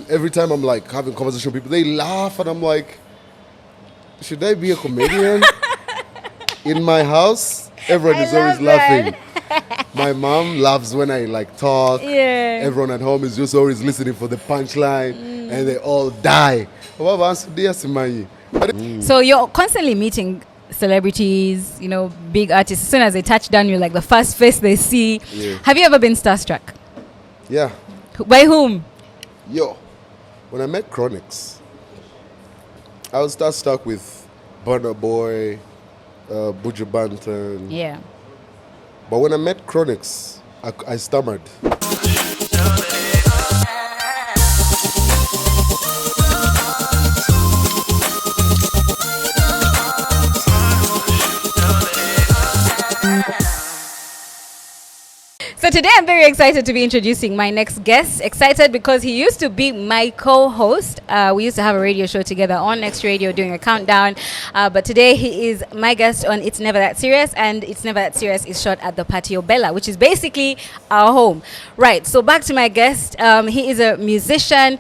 every time I'm like having conversation with people, they laugh, and I'm like, should I be a comedian? In my house, everyone is always laughing. My mom loves when I like talk. Yeah. Everyone at home is just always listening for the punchline, and they all die. So you're constantly meeting celebrities, big artists. As soon as they touch down, you're like the first face they see. Yeah. Have you ever been starstruck? Yeah. By whom? Yo, when I met Chronix, I was starstruck with Burna Boy, Buju Banton. Yeah. But when I met Chronix, I stammered. So today I'm very excited to be introducing my next guest. Excited because he used to be my co-host. We used to have a radio show together on Next Radio doing a countdown. But today he is my guest on It's Never That Serious. And It's Never That Serious is shot at the Patio Bella, which is basically our home. Right, so back to my guest. He is a musician,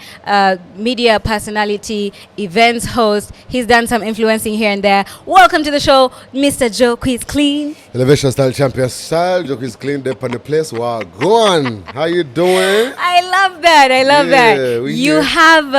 media personality, events host. He's done some influencing here and there. Welcome to the show, Mr. Jokwiz Clean. Elevation Style Champion Style, Jokwiz Clean, there on the place. Wow, go on. How you doing? I love that. I love that. You have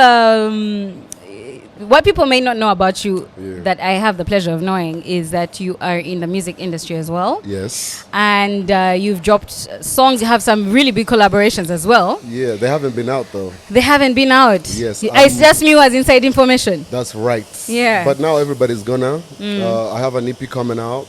what people may not know about you that I have the pleasure of knowing is that you are in the music industry as well. Yes. And you've dropped songs. You have some really big collaborations as well. Yeah, they haven't been out though. They haven't been out. Yes. It's just me who has inside information. That's right. Yeah. But now everybody's gonna. I have an EP coming out.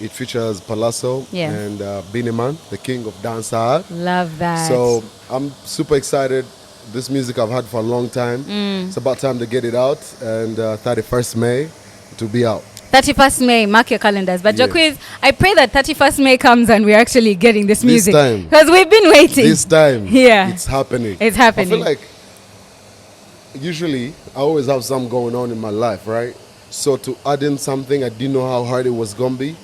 It features Palazzo and Beenie Man, the king of dancehall. Love that. So I'm super excited. This music I've had for a long time. It's about time to get it out. And 31st May, it will be out. 31st May, mark your calendars. But Jokwiz, I pray that 31st May comes and we're actually getting this music. This time. Because we've been waiting. This time. Yeah. It's happening. It's happening. I feel like usually I always have something going on in my life, right? So to add in something, I didn't know how hard it was going to be.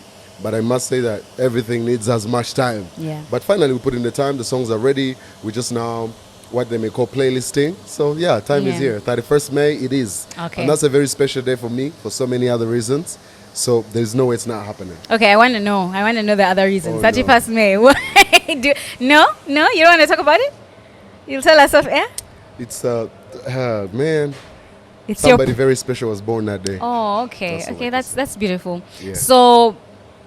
But I must say that everything needs as much time. Yeah. But finally, we put in the time. The songs are ready. We just now, what they may call playlisting. So, yeah, time is here. 31st May, it is. Okay. And that's a very special day for me for so many other reasons. So, there's no way it's not happening. Okay, I want to know. I want to know the other reasons. Oh, 31st May. No? You don't want to talk about it? You'll tell us off air? It's, man, It's somebody very special was born that day. Oh, okay. That's beautiful. Yeah. So,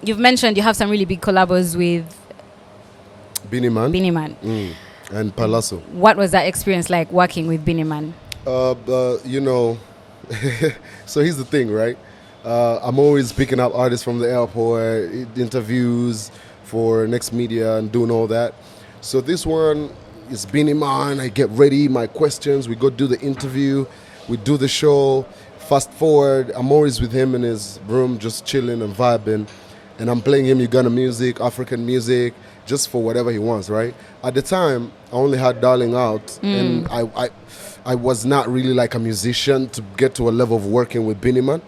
you've mentioned you have some really big collabos with Beenie Man. Beenie Man. And Palazzo. What was that experience like working with Beenie Man? You know, so here's the thing, right? I'm always picking up artists from the airport, interviews for Next Media and doing all that. So this one is Beenie Man. I get ready, my questions. We go do the interview. We do the show. Fast forward, I'm always with him in his room, just chilling and vibing. And I'm playing him Ugandan music, African music, just for whatever he wants, right? At the time, I only had Darling out, and I was not really like a musician to get to a level of working with Beenie Man.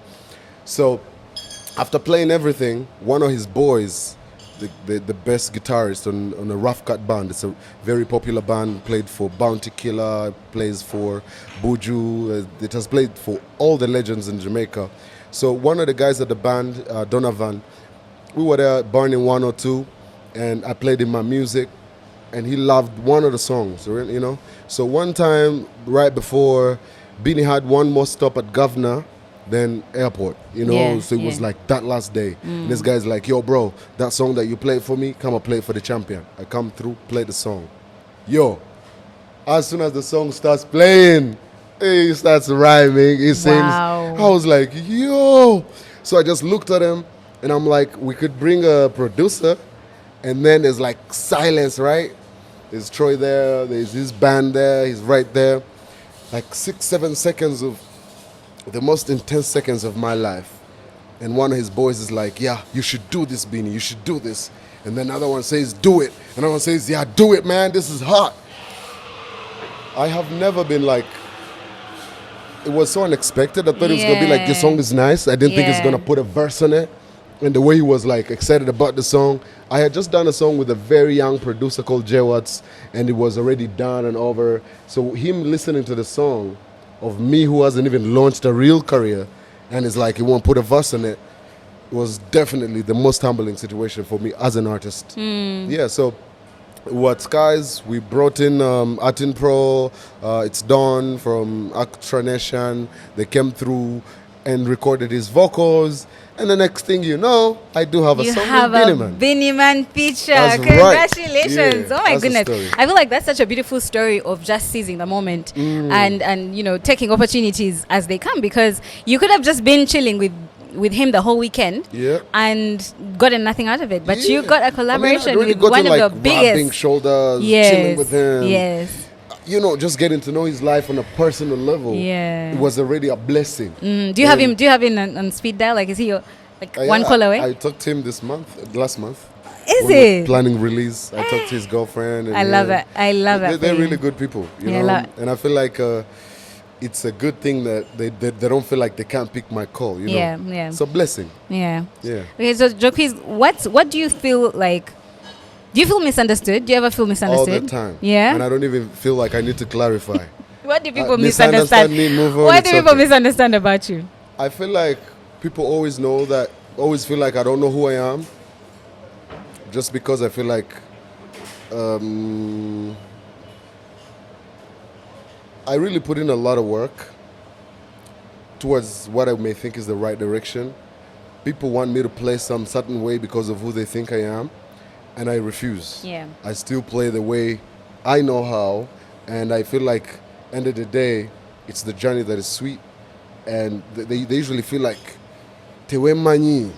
So after playing everything, one of his boys, the best guitarist on a Rough Cut band, it's a very popular band, played for Bounty Killer, plays for Buju, it has played for all the legends in Jamaica. So one of the guys at the band, Donovan, we were there burning 1 or 2, and I played him my music, and he loved one of the songs, you know. So one time, right before, Beenie had one more stop at Governor, then airport, you know. So it was like that last day. And this guy's like, yo, bro, that song that you played for me, come and play it for the champion. I come through, play the song. Yo, as soon as the song starts playing, he starts rhyming, he sings. Wow. I was like, yo. So I just looked at him, and I'm like, we could bring a producer, and then there's like silence, right? There's Troy there, there's his band there, he's right there. Like 6-7 seconds of the most intense seconds of my life. And one of his boys is like, yeah, you should do this, Beenie, you should do this. And then another one says, do it. Another one says, yeah, do it, man, this is hot. I have never been like, it was so unexpected. I thought it was going to be like, this song is nice. I didn't think it's going to put a verse on it. and the way he was like excited about the song. I had just done a song with a very young producer called Jokwiz, and it was already done and over. So him listening to the song of me who hasn't even launched a real career, and is like he won't put a verse in it, was definitely the most humbling situation for me as an artist. Yeah, so what Skies, we brought in Atin Pro, it's Don from Actra Nation. They came through and recorded his vocals. And the next thing you know, I do have a You song have with Beenie a Man. Beenie Man feature. That's right. Congratulations. Yeah, Oh my that's the goodness. story. I feel like that's such a beautiful story of just seizing the moment and you know, taking opportunities as they come, because you could have just been chilling with him the whole weekend Yeah. and gotten nothing out of it. But you Yeah. got a I mean, collaboration I'd already with got one to, of like, the biggest. rubbing shoulders, Yes. chilling with him. Yes. You know, just getting to know his life on a personal level. Yeah. It was already a blessing. Do you have him? Do you have him on speed dial? Like, is he your, like one Yeah, call away? I talked to him last month. Is when we were it? planning release. I talked to his girlfriend. And I love it. I love it. They're really good people, you Yeah, I know. love it. And I feel like it's a good thing that they don't feel like they can't pick my call, you know. Yeah, yeah. It's a blessing. Yeah. Yeah. Okay, so Jokwiz, what do you feel like? Do you feel misunderstood? Do you ever feel All misunderstood? the time. Yeah. And I don't even feel like I need to clarify. What do people misunderstand misunderstand? me, move on, What it's do people okay. misunderstand about you? I feel like people always feel like I don't know who I am. Just because I feel like I really put in a lot of work towards what I may think is the right direction. People want me to play some certain way because of who they think I am, and I refuse. Yeah. I still play the way I know how, and I feel like end of the day, it's the journey that is sweet, and they usually feel like tewe manyi,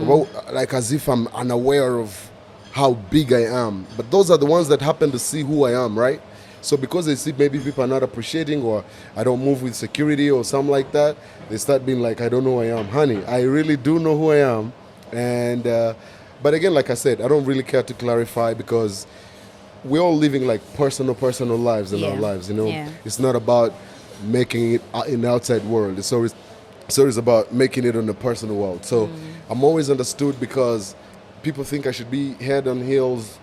well, like as if I'm unaware of how big I am. But those are the ones that happen to see who I am, right? So because they see maybe people are not appreciating, or I don't move with security or something like that, they start being like, I don't know who I am. Honey, I really do know who I am. And but again, like I said, I don't really care to clarify, because we're all living like personal lives in our lives, you know. Yeah. It's not about making it in the outside world. It's always about making it on the personal world. So I'm always understood, because people think I should be head on heels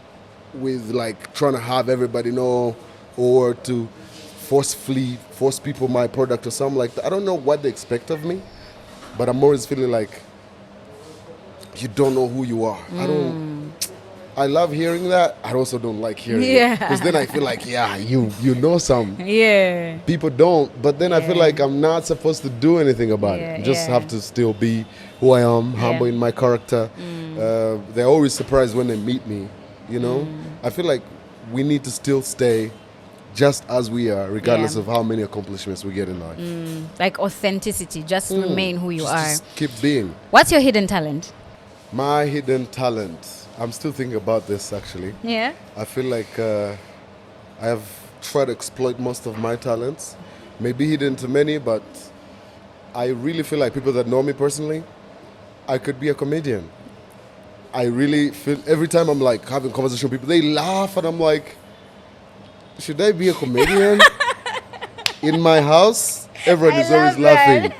with like trying to have everybody know, or to force people my product or something like that. I don't know what they expect of me, but I'm always feeling like you don't know who you are. I love hearing that. I also don't like hearing it, because then I feel like, you know some. Yeah. People don't, but then I feel like I'm not supposed to do anything about it. Just have to still be who I am, humble in my character. They're always surprised when they meet me, you know. I feel like we need to still stay just as we are, regardless of how many accomplishments we get in life. Like authenticity, just remain who you are. Just keep being. What's your hidden talent? My hidden talent. I'm still thinking about this, actually. Yeah. I feel like I have tried to exploit most of my talents. Maybe hidden to many, but I really feel like people that know me personally, I could be a comedian. I really feel, every time I'm like having conversation with people, they laugh, and I'm like, should I be a comedian? In my house, everyone is always laughing.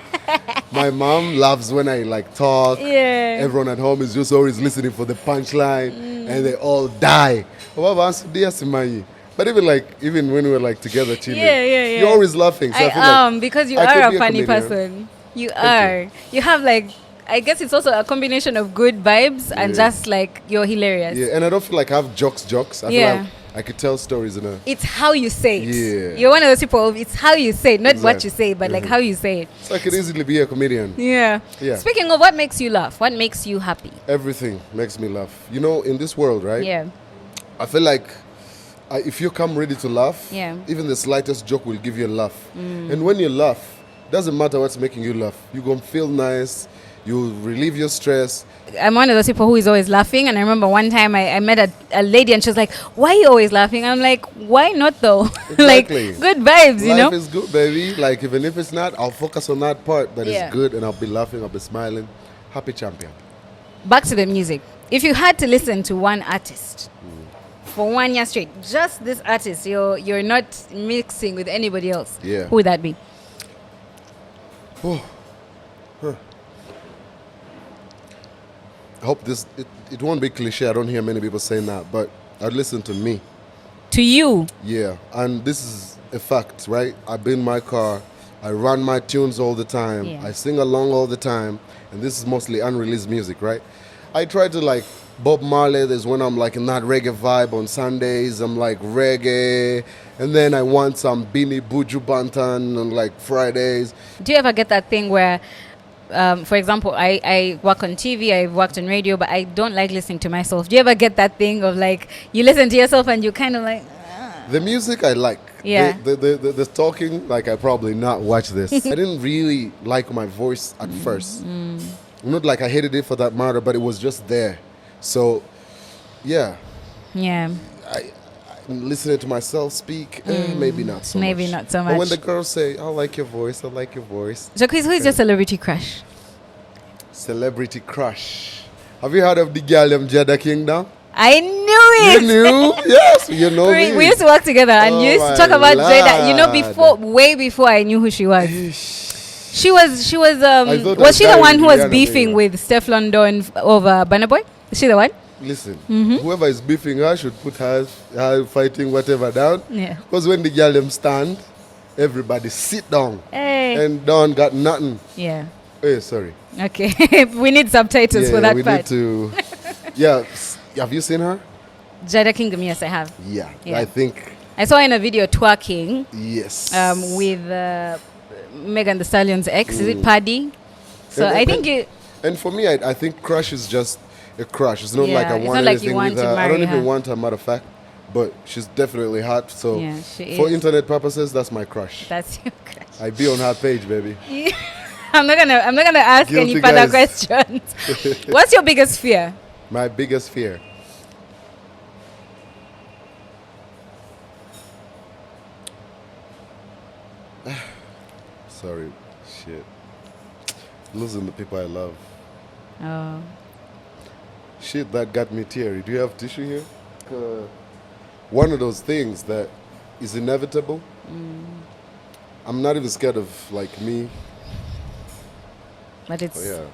My mom loves when I like talk. Yeah. Everyone at home is just always listening for the punchline, and they all die. But even when we were like together chilling, you're always laughing. So I feel like because you I are could a be funny comedian. person. You Thank are. you. You have like, I guess it's also a combination of good vibes and just like you're hilarious. Yeah, and I don't feel like I have jokes. I feel like I could tell stories in a. It's how you say it. Yeah. You're one of those people. It's how you say it, not what Exactly. you say, but like how you say it. So I could easily be a comedian. Yeah. Yeah. Speaking of what makes you laugh, what makes you happy? Everything makes me laugh. You know, in this world, right? Yeah. I feel like if you come ready to laugh, Yeah. even the slightest joke will give you a laugh. And when you laugh, doesn't matter what's making you laugh. You're going to feel nice. You relieve your stress. I'm one of those people who is always laughing. And I remember one time I met a lady and she was like, why are you always laughing? I'm like, why not though? Like, Exactly. good vibes, you know? Life is good, baby. Like, even if it's not, I'll focus on that part that is good, and I'll be laughing, I'll be smiling. Happy champion. Back to the music. If you had to listen to one artist for 1 year straight, just this artist, you're not mixing with anybody else, Yeah. who would that be? I hope it won't be cliche. I don't hear many people saying that, but I'd listen to me. To you. Yeah, and this is a fact, right? I've been in my car. I run my tunes all the time. Yeah. I sing along all the time, and this is mostly unreleased music, right? I try to like Bob Marley. There's when I'm like in that reggae vibe on Sundays. I'm like reggae, and then I want some Beanie Buju Bantan on like Fridays. Do you ever get that thing where, for example, I work on TV, I've worked on radio, but I don't like listening to myself? Do you ever get that thing of like you listen to yourself and you kind of like... The music I like. Yeah. The talking, like I probably not watch this. I didn't really like my voice at first. Not like I hated it for that matter, but it was just there. So, yeah. Yeah. I'm listening to myself speak, maybe not so much. Maybe not so much. But when the girls say, I like your voice, I like your voice. Jokwiz, who is your celebrity crush? Celebrity crush. Have you heard of the girl Jada Kingdom? I knew it. You knew? Yes, you know me. We used to work together and Oh you used to my talk about Jada. You know, lord. way before I knew who she was. She was thought was she the I one who was Rihanna beefing Mira. with Steph London over Burna Boy? Is she the one? Listen, whoever is beefing her should put her fighting whatever down. Yeah. Because when the girl them stand, everybody sit down. Hey. And Don got nothing. Yeah. Hey, sorry. Okay. We need subtitles for that we part. need to. Yeah, have you seen her? Jada Kingdom, yes, I have. Yeah, Yeah. I think I saw in a video twerking yes. with Megan Thee Stallion's ex. Is it Paddy? So And- I and- think it. And for me, I think crush is just a crush. It's not Yeah, like I it's want not like you anything want with to her. I don't marry even her. want her, matter of fact. But she's definitely hot. So Yeah, she for is. internet purposes, that's my crush. That's your crush. I be on her page, baby. I'm not gonna ask any Guilty further guys. questions. What's your biggest fear? My biggest fear. Sorry, shit. Losing the people I love. Oh. Shit, that got me teary. Do you have tissue here? One of those things that is inevitable. I'm not even scared of like me. But it's Yeah.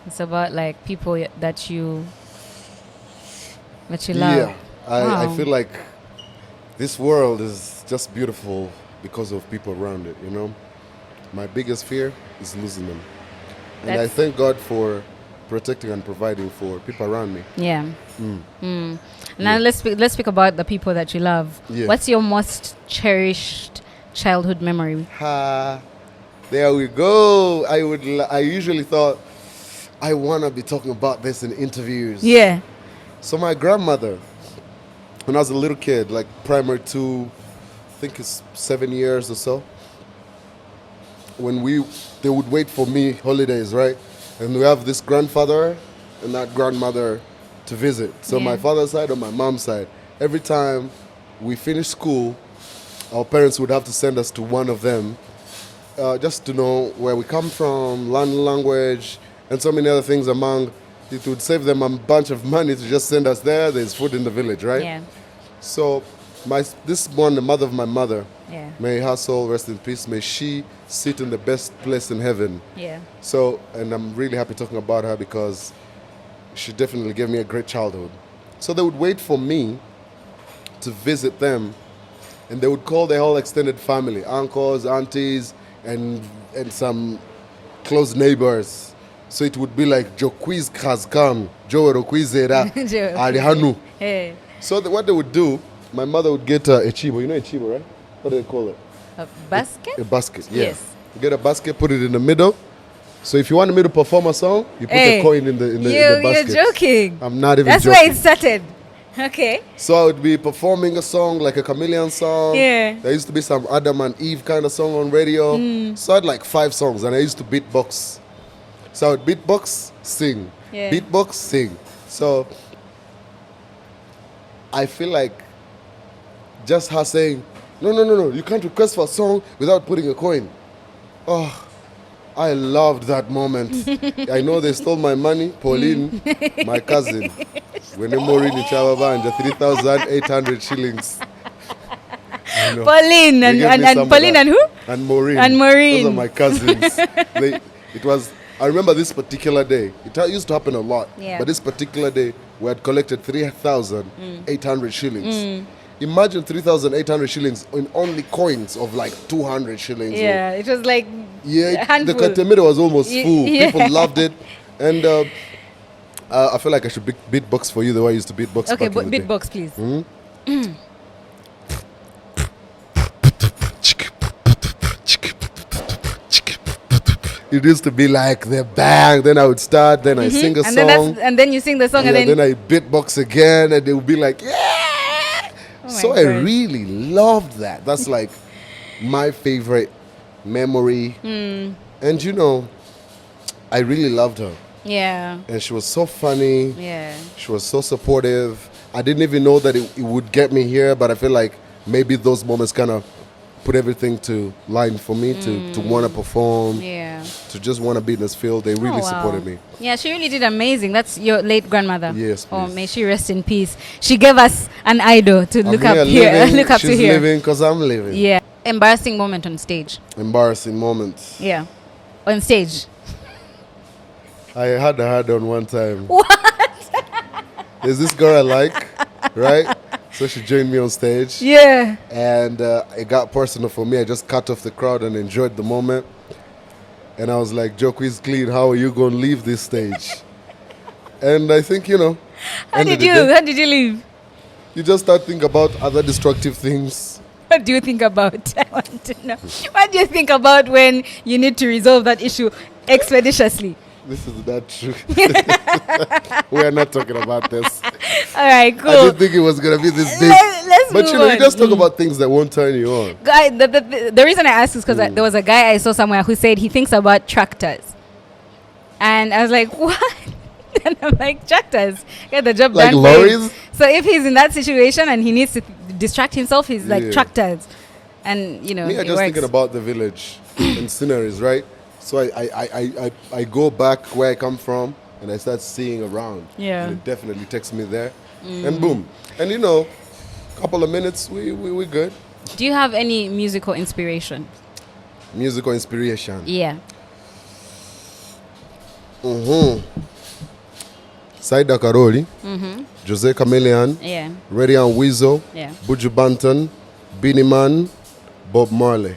it's about like people that you love. Yeah. I Wow. feel like this world is just beautiful because of people around it, you know? My biggest fear is losing them. And I That's- thank God for protecting and providing for people around me. Yeah. Now let's speak about the people that you love. Yeah. What's your most cherished childhood memory? Ha, there we go. I usually thought I want to be talking about this in interviews. Yeah. So my grandmother, when I was a little kid, like primary 2, I think it's 7 years or so, when they would wait for me holidays, right? And we have this grandfather and that grandmother to visit. So Yeah. my father's side or my mom's side, every time we finish school, our parents would have to send us to one of them just to know where we come from, learn the language, and so many other things among. It would save them a bunch of money to just send us there. There's food in the village, right? Yeah. So this one, the mother of my mother, Yeah. may her soul rest in peace. May she sit in the best place in heaven. Yeah. So, and I'm really happy talking about her because she definitely gave me a great childhood. So they would wait for me to visit them, and they would call their whole extended family, uncles, aunties, and some close neighbors. So it would be like Jokwiz has come, Joe Rokwizera, Joe. Alihanu. Hey. So what they would do, my mother would get a chibo. You know a chibo, right? What do they call it? A basket? A basket, yeah. Yes. You get a basket, put it in the middle. So if you want me to perform a song, you put Hey. a coin in the You're basket. joking. I'm not even That's joking. where it started. Okay. So I would be performing a song like a chameleon song. Yeah. There used to be some Adam and Eve kind of song on radio. So I had like 5 songs and I used to beatbox. So I would beatbox, sing. Yeah. Beatbox, sing. So I feel like just her saying, no, you can't request for a song without putting a coin. Oh, I loved that moment. I know they stole my money. Pauline, my cousin, when they Maureen in Chababanja, 3,800 shillings. I know. Pauline They and gave me some of Pauline that. and who? And Maureen. And Maureen. Those are my cousins. I remember this particular day. It used to happen a lot. Yeah. But this particular day, we had collected 3,800 shillings. Imagine 3,800 shillings in only coins of like 200 shillings. Yeah, it was like Yeah, the handful. Katemere was almost full. Yeah. People loved it. And I feel like I should beatbox for you the way I used to beatbox. Okay, back in the day. beatbox, please. It used to be like the bang, then I would start, then I sing a And song. then you sing the song, Yeah, and then I beatbox again, and they would be like, yeah. Oh So my I God. really loved that. That's like my favorite memory. And you know, I really loved her. yeah, And she was so funny. yeah. She was so supportive. I didn't even know that it would get me here, but I feel like maybe those moments kind of put everything to line for me to want to perform, Yeah. to just want to be in this field. They really Oh, wow. supported me. Yeah, she really did amazing. That's your late grandmother. Yes, Oh, please. may she rest in peace. She gave us an idol to look I'm up here, living, look up she's to here. living because I'm living. Yeah. Embarrassing moment on stage. Embarrassing moments. Yeah. On stage. I had a hard on one time. What? There's this girl I like, right? So she joined me on stage. Yeah. And it got personal for me. I just cut off the crowd and enjoyed the moment. And I was like, Jokwiz clean, how are you going to leave this stage? And I think, you know, How end of did the you? day, How did you leave? you just start thinking about other destructive things. What do you think about? I want to know. What do you think about when you need to resolve that issue expeditiously? This is not true. We are not talking about this. All right, cool. I didn't think it was going to be this deep. Let's But move you know, you on. just talk about things that won't turn you on. Guy, the reason I asked is because there was a guy I saw somewhere who said he thinks about tractors, and I was like, what? And I'm like, tractors get the job Like done. for him. lorries? So if he's in that situation and he needs to distract himself, he's like Yeah. tractors, and you know, Me, I'm it just works. thinking about the village and sceneries, right? So I go back where I come from and I start seeing around. Yeah. And it definitely takes me there. And boom. And you know, couple of minutes, we good. Do you have any musical inspiration? Musical inspiration. Yeah. Saida Karoli, Jose Chameleon, Yeah. Reddy and Weasel, Yeah. Buju Banton, Beenie Man, Bob Marley.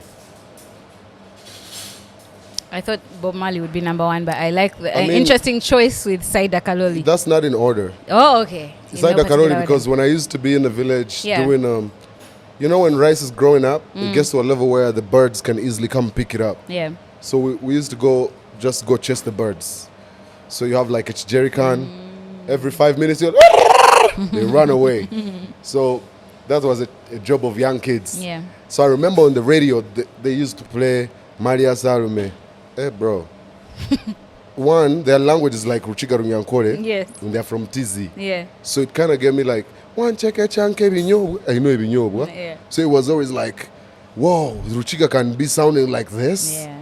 I thought Bob Marley would be number one, but I like the I mean- interesting choice with Saida Kaloli. That's not in order. Oh, okay. In no Saida particular Karoli, order. because when I used to be in the village Yeah. doing, you know, when rice is growing up, it gets to a level where the birds can easily come pick it up. Yeah. So we used to go chase the birds. So you have like a jerry can. Every 5 minutes, they run away. So that was a job of young kids. Yeah. So I remember on the radio, they used to play Maria Sarume. Hey, bro. One, their language is like Ruchiga Runyankore. Yes. And they're from Tizi. Yeah. So it kind of gave me like, one cheke chanke binyobu. I know binyobu. Yeah. So it was always like, whoa, Ruchiga can be sounding like this. Yeah.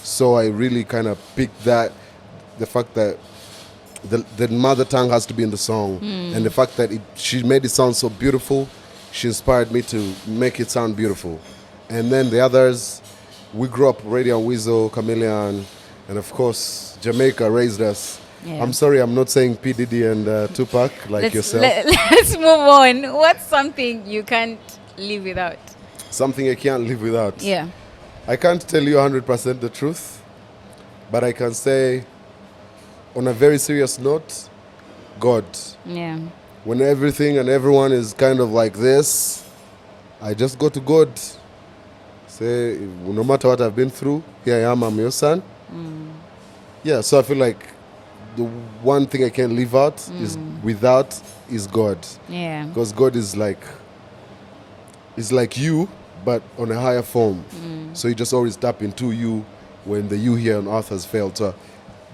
So I really kind of picked that, the fact that the mother tongue has to be in the song, and the fact that she made it sound so beautiful, she inspired me to make it sound beautiful. And then the others, we grew up Radio and Weasel, Chameleon, and of course Jamaica raised us. Yeah. I'm sorry, I'm not saying P Diddy and Tupac like yourself. Let's move on. What's something you can't live without? Something I can't live without. Yeah. I can't tell you 100% the truth, but I can say, on a very serious note, God. Yeah. When everything and everyone is kind of like this, I just go to God. Say, no matter what I've been through, here I am, I'm your son. Yeah, so I feel like the one thing I can't live out is God. Yeah. Because God is like you, but on a higher form. So you just always tap into you when the you here on earth has failed. So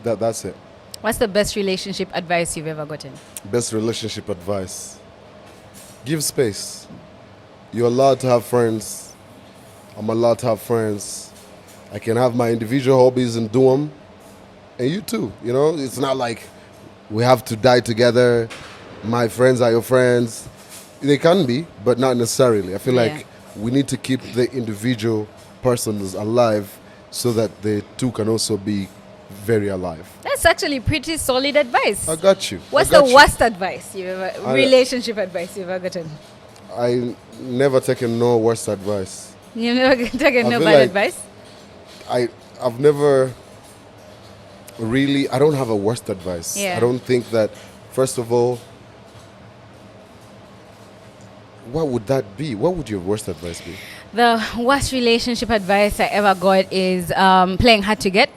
that's it. What's the best relationship advice you've ever gotten? Best relationship advice. Give space. You're allowed to have friends. I'm allowed to have friends. I can have my individual hobbies and do them. And you too. You know, it's not like we have to die together. My friends are your friends. They can be, but not necessarily. I feel Yeah. like we need to keep the individual persons alive so that the two can also be very alive. That's actually pretty solid advice. I got you. What's I got the you. worst advice you've ever, relationship advice you've ever gotten? I never taken no worst advice. You've never taken no feel bad like advice? I've never really, I don't have a worst advice. Yeah. I don't think that, first of all, what would that be? What would your worst advice be? The worst relationship advice I ever got is playing hard to get.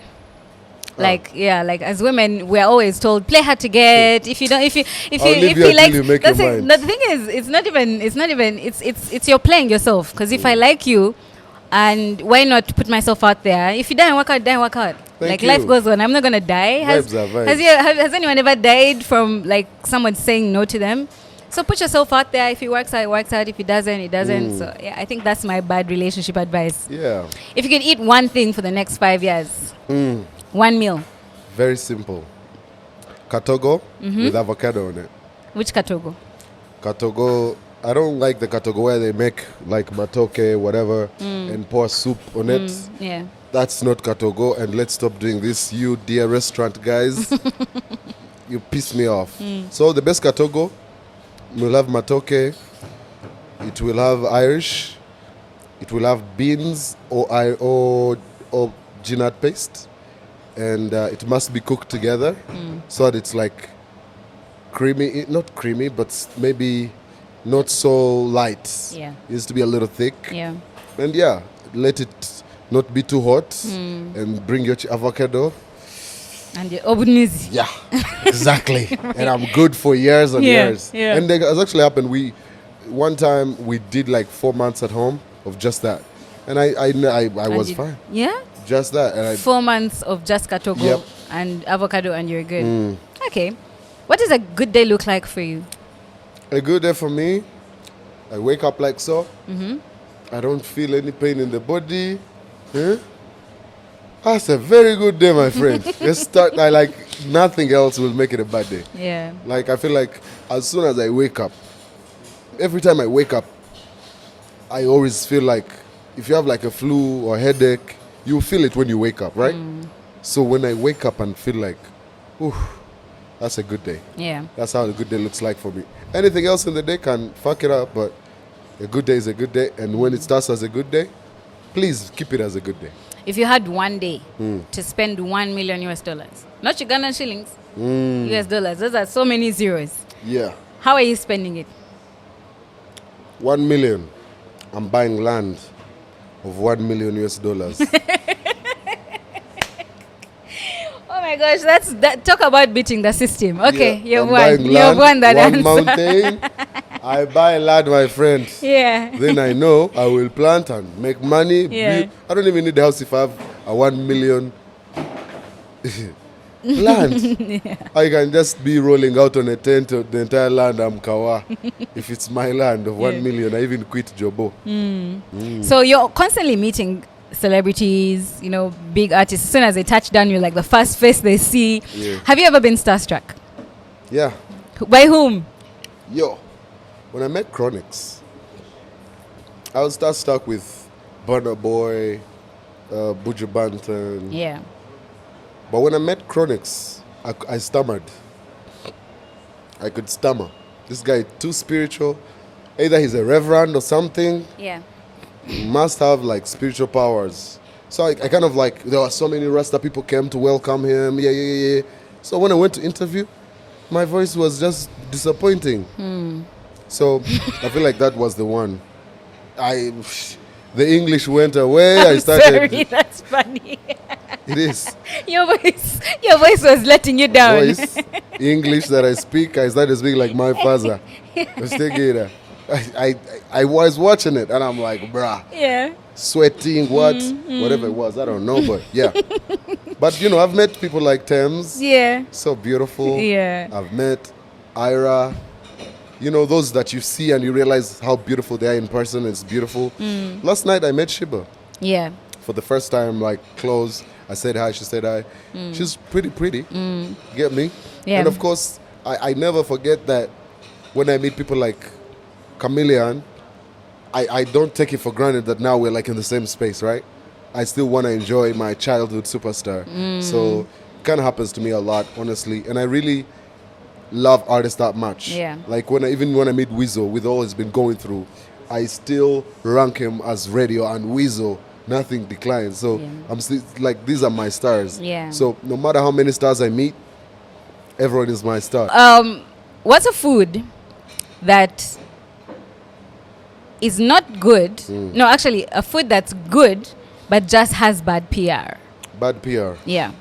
Like as women, we're always told play hard to get. If you don't, if you like, you make that's your it. mind. The thing is, it's you're playing yourself. Because if I like you, and why not put myself out there? If you don't work out, don't work out. Thank Life you. goes on. I'm not gonna die. Vibes are vibes. Has anyone ever died from like someone saying no to them? So put yourself out there. If it works out, it works out. If it doesn't, it doesn't. So yeah, I think that's my bad relationship advice. Yeah. If you could eat one thing for the next 5 years, one meal, Very simple. Katogo with avocado on it. which katogo? Katogo, I don't like the katogo where they make like matoke, whatever, and pour soup on it. Yeah. That's not katogo, and let's stop doing this, you dear restaurant guys. You piss me off. So the best katogo will have matoke, it will have Irish, it will have beans or peanut paste, and it must be cooked together so that it's like creamy, not creamy, but maybe not so light. Yeah. It needs to be a little thick. Yeah. And yeah, let it not be too hot, and bring your avocado. And the obunizi. Yeah, exactly. And I'm good for years and years. Yeah. And it has actually happened. One time we did like 4 months at home of just that, and I was fine. Yeah. Just that, and 4 months of just katogo Yep. and avocado, and you're good. Okay. What does a good day look like for you? a good day for me. I wake up like so. I don't feel any pain in the body. Huh? That's a very good day, my friend. Just start. I like nothing else will make it a bad day. Yeah. Like I feel like as soon as I wake up, every time I wake up, I always feel like if you have like a flu or headache, you feel it when you wake up, right? So when I wake up and feel like, ooh, that's a good day. Yeah. That's how a good day looks like for me. Anything else in the day can fuck it up, but a good day is a good day. And when it starts as a good day, please keep it as a good day. If you had one day to spend $1 million US dollars, not Ugandan shillings, US dollars, those are so many zeros. Yeah. How are you spending it? 1 million. I'm buying land of 1 million US dollars. Oh my gosh, talk about beating the system. Okay, Yeah, you've I'm won. buying You've land, won that one answer. mountain. I buy land, my friend. Yeah. Then I know I will plant and make money. Yeah. I don't even need the house if I have a 1 million land. I can just be rolling out on a tent of the entire land. I'm Kawa. If it's my land of 1 million, I even quit Jobo. So you're constantly meeting celebrities, big artists. As soon as they touch down, you're like the first face they see. Yeah. Have you ever been starstruck? Yeah. By whom? Yo, when I met Chronix, I was stuck with Burna Boy, Buju Banton. Yeah. But when I met Chronix, I stammered. I could stammer. This guy too spiritual. Either he's a reverend or something. Yeah. He must have like spiritual powers. So I kind of like, there were so many Rasta people came to welcome him. Yeah. So when I went to interview, my voice was just disappointing. So I feel like that was the one. The English went away. I started. Sorry, that's funny. It is. Your voice was letting you down. Voice, English that I speak, I started speaking like my father. I was watching it and I'm like, bruh, Yeah. sweating, whatever it was, I don't know, but yeah. But I've met people like Thames, Yeah. so beautiful. Yeah. I've met Ira, those that you see and you realize how beautiful they are in person. It's beautiful. Last night I met Shiba Yeah. for the first time, like close. I said hi, she said hi. She's pretty. Get me? Yeah. And of course, I never forget that when I meet people like Chameleon, I don't take it for granted that now we're like in the same space, right? I still want to enjoy my childhood superstar. So kind of happens to me a lot, honestly. And I really love artists that much. Yeah. Like even when I meet Weasel, with all he's been going through, I still rank him as radio and Weasel. Nothing declines. So I'm still like, these are my stars. Yeah. So no matter how many stars I meet, everyone is my star. What's a food that is not good? No, actually, a food that's good but just has bad PR. Bad PR. Yeah,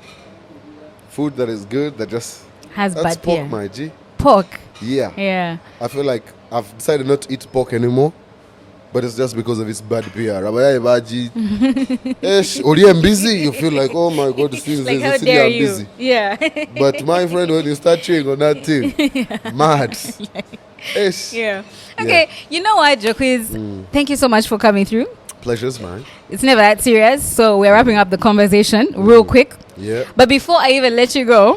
Food that is good that just has that's bad pork, PR. my G. Pork. Yeah. Yeah. I feel like I've decided not to eat pork anymore, but it's just because of its bad PR. Abaya baji. I'm busy. You feel like, oh my God, this thing Like, how is dare I'm you? busy. Yeah. But my friend, when you start chewing on that thing, mad. Yeah. Okay. You know what, Jokwiz? Thank you so much for coming through. Pleasure's mine. It's never that serious, so we're wrapping up the conversation real quick. Yeah. But before I even let you go,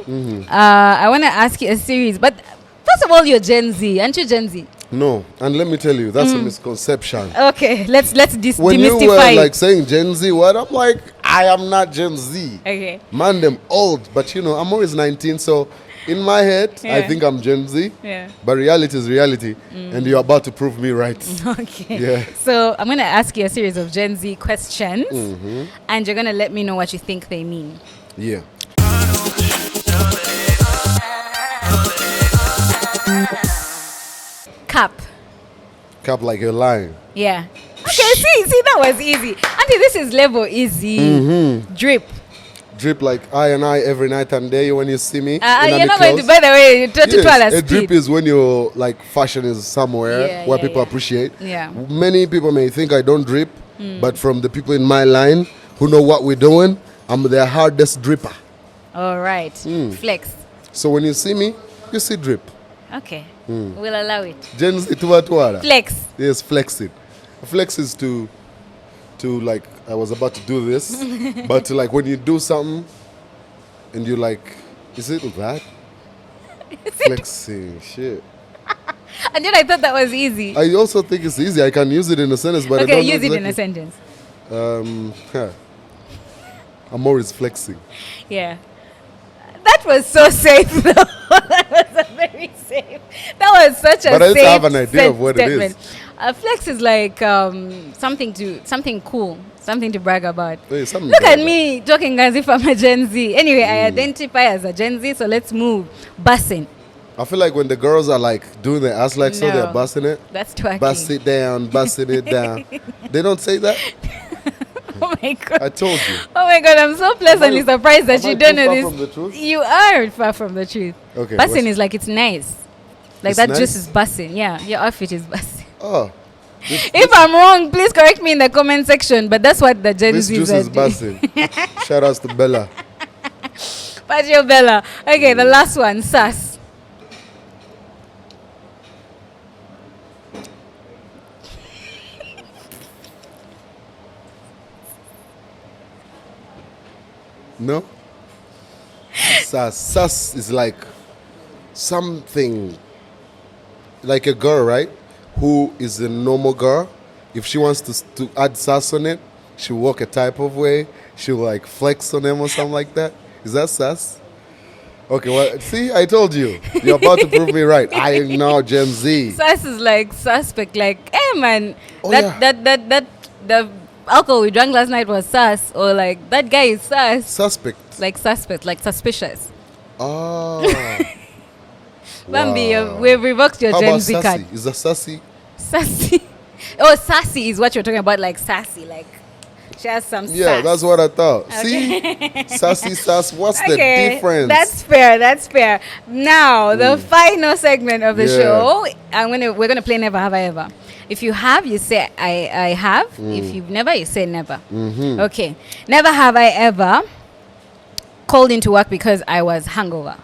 I want to ask you a series. But first of all, you're Gen Z, aren't you Gen Z? No, and let me tell you, that's a misconception. Okay, let's When you demystify were it. like saying Gen Z, what I'm like, I am not Gen Z. Okay. Man, them old, but you know, I'm always 19, so in my head, I Yeah. think I'm Gen Z. Yeah. But reality is reality, and you're about to prove me right. Okay. Yeah. So I'm going to ask you a series of Gen Z questions, and you're going to let me know what you think they mean. Yeah. Cap. Cap like you're lying. Yeah. Okay, see, that was easy. Auntie, this is level easy. Drip. Drip like I and I every night and day when you see me. You're not going to, by the way, Yes, a drip is when your like fashion is somewhere where people appreciate. Yeah. Many people may think I don't drip, but from the people in my line who know what we're doing, I'm their hardest dripper. All right. Flex. So when you see me, you see drip. Okay. We'll allow it. Gen Z tuwatuara. Flex. Yes, flexing. Flex is to like, I was about to do this, but to like when you do something and you like, is it that? Flexing, shit. And then I thought that was easy. I also think it's easy. I can use it in a sentence, but Okay, I don't know use it in a exactly. sentence. I'm always flexing. Yeah. That was so safe, though. That was a very safe. That was such a But I safe just have an idea of what it statement. is. Flex is like something cool, something to brag about. Hey, something Look like at that. me talking as if I'm a Gen Z. Anyway, I identify as a Gen Z, so let's move. Bussing. I feel like when the girls are like doing their ass like so, No. they're busting it. That's twerking. Bust it down, busting it down. They don't say that? Oh my God. I told you. Oh my God, I'm so pleasantly Am I- surprised that am I you don't too know far this. from the truth? You are far from the truth. Okay. Bussing what's- is like it's nice. Like It's that nice? juice is bussing. Yeah, your outfit is bussing. Oh, If I'm wrong, please correct me in the comment section. But that's what the Gen this Z juice is busting. Shout outs to Bella. Patio Bella. Okay, the last one, sus. No? Sus is like something, like a girl, right? Who is a normal girl. If she wants to add sus on it, she'll walk a type of way. She'll like flex on them or something like that. Is that sus? Okay, well, see, I told you. You're about to prove me right. I am now Gen Z. Sus is like suspect. Like, hey man, Oh, the alcohol we drank last night was sus, or like that guy is sus. Suspect. Like suspect, like suspicious. Oh. Bambi, Wow. we've revoked your How Gen about Z sassy? card. Is that sassy? Sassy. Oh, sassy is what you're talking about, like sassy, like she has some Yeah, sass. that's what I thought. See? Sassy, sass. What's the difference? That's fair. That's fair. Now the final segment of the Yeah. show. We're gonna play Never Have I Ever. If you have, you say I have. If you've never, you say never. Okay. Never have I ever called into work because I was hungover.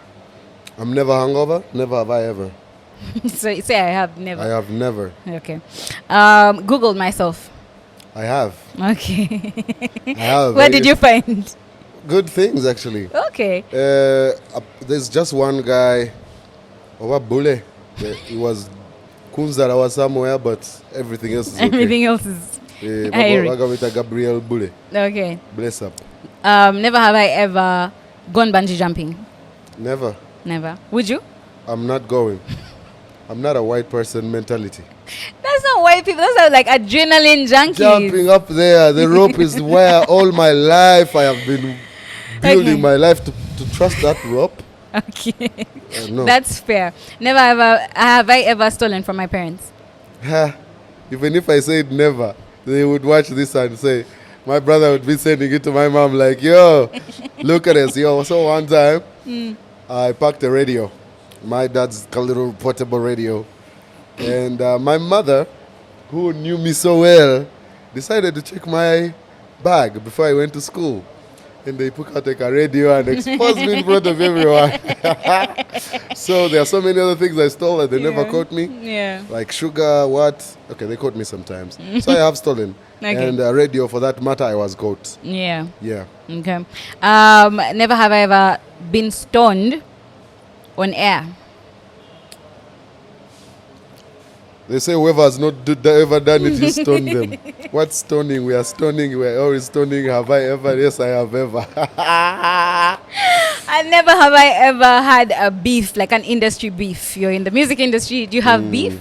I'm never hungover. Never have I ever. So you say I have never. I have never. Okay. Googled myself. I have. Okay. I have. What did you find? Good things, actually. Okay. There's just one guy, Owa Bule. He was Kunzara was somewhere, but everything else is okay. Everything else is Irie. Bagamita Gabriel Bule. Okay. Bless up. Never have I ever gone bungee jumping. Never. Never. Would you? I'm not going. I'm not a white person mentality. That's not white people. That's not like adrenaline junkies. Jumping up there, the rope is where all my life I have been building my life to trust that rope. Okay. No. That's fair. Never have I ever stolen from my parents. Even if I said never, they would watch this and say, my brother would be sending it to my mom like, yo, look at this. Yo, so one time, I packed a radio. My dad's little portable radio. And my mother, who knew me so well, decided to check my bag before I went to school. And they put out like a radio and exposed me in front of everyone. So there are so many other things I stole that they never caught me. Yeah. Like sugar, what? Okay, they caught me sometimes. So I have stolen. Okay. And radio, for that matter, I was caught. Yeah. Yeah. Okay. Never have I ever been stoned on air. They say whoever has not ever done it, you stone them. What's stoning? We are stoning. We are always stoning. Have I ever? Yes, I have ever. And never have I ever had a beef, like an industry beef. You're in the music industry. Do you have beef?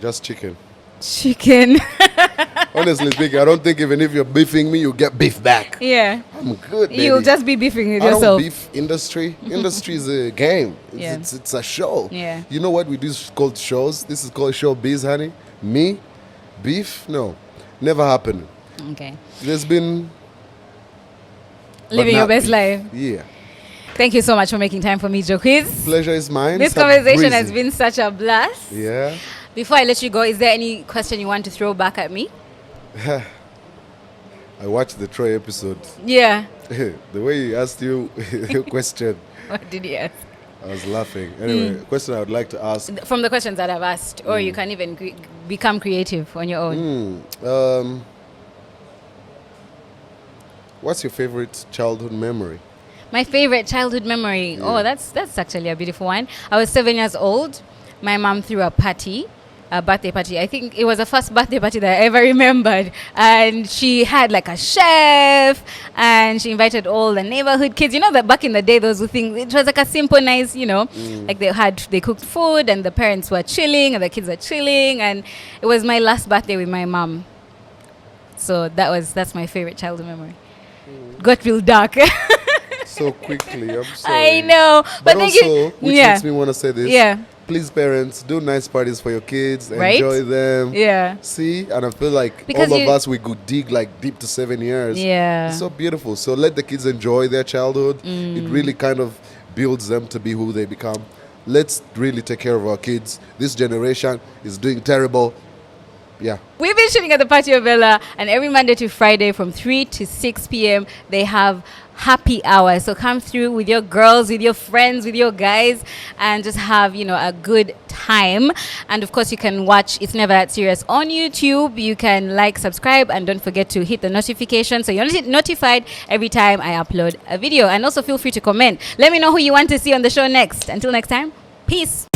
Just chicken. Chicken. Honestly speaking, I don't think even if you're beefing me, you get beef back. Yeah. I'm good, baby. You'll just be beefing with I don't yourself. beef industry. Industry is a game. It's a show. Yeah. You know what we do called shows? This is called showbiz, honey. Me, beef? No, never happened. Okay. There's been Living your best life. Yeah. Thank you so much for making time for me, Jokwiz. Pleasure is mine. This conversation has been such a blast. Yeah. Before I let you go, is there any question you want to throw back at me? I watched the Troy episode. Yeah. The way he asked you your question, What did you ask? I was laughing. Anyway, question I would like to ask. From the questions that I've asked, or you can even become creative on your own. What's your favorite childhood memory? My favorite childhood memory. Yeah. Oh, that's actually a beautiful one. I was 7 years old. My mom threw a party, a birthday party. I think it was the first birthday party that I ever remembered. And she had like a chef, and she invited all the neighborhood kids. You know that back in the day, those were things. It was like a simple, nice, like they cooked food, and the parents were chilling, and the kids were chilling, and it was my last birthday with my mom. So that's my favorite childhood memory. Got real dark. So quickly, I'm sorry. I know, but thank also, you. which makes me want to say this. Yeah. Please, parents, do nice parties for your kids. Right? Enjoy them. Yeah. See, and I feel like Because all of us, we could dig like deep to 7 years. Yeah. It's so beautiful. So let the kids enjoy their childhood. It really kind of builds them to be who they become. Let's really take care of our kids. This generation is doing terrible. Yeah. We've been shooting at the Patio Villa, and every Monday to Friday from 3 to 6 p.m. they have happy hour. So come through with your girls, with your friends, with your guys, and just have, a good time. And of course, you can watch It's Never That Serious on YouTube. You can subscribe, and don't forget to hit the notification so you're notified every time I upload a video. And also feel free to comment. Let me know who you want to see on the show next. Until next time, peace.